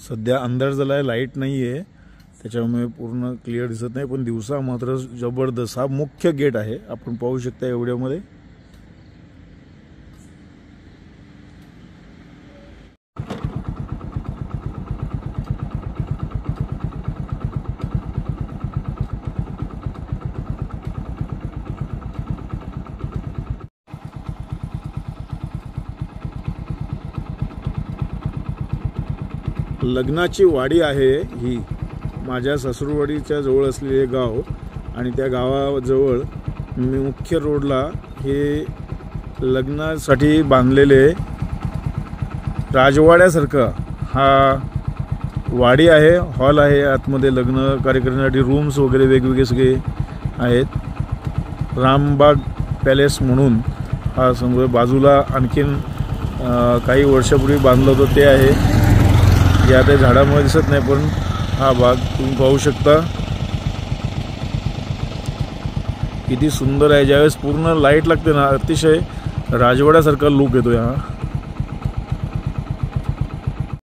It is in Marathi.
सध्या अंधार झाला आहे, लाईट नाही आहे, त्याच्यामुळे पूर्ण क्लिअर दिसत नाही, पण दिवसा मात्र जबरदस्त हा मुख्य गेट आहे, आपण पाहू शकता एवढ्यामध्ये। लग्नाची वाडी आहे ही, माझ्या सासूरवाडीच्या जवळ असलेले गाव, आणि त्या गावाजवळ मुख्य रोडला हे लग्नासाठी बांधलेले राजवाड्यासारखा हा वाडी आहे, हॉल आहे, आतमध्ये लग्न कार्यक्रमासाठी रूम्स वगैरे वेगवेगळे सगळे आहेत। रामबाग पॅलेस म्हणून हा समोर बाजूला आणखीन काही वर्षापूर्वी बांधलं होतं ते आहे, जे आता झाडामुळे दिसत नाही, पण हा भाग तुम्ही पाहू शकता किती सुंदर आहे। ज्यावेळेस पूर्ण लाईट लागते ना, अतिशय राजवाड्यासारखा लुक येतो यहाँ।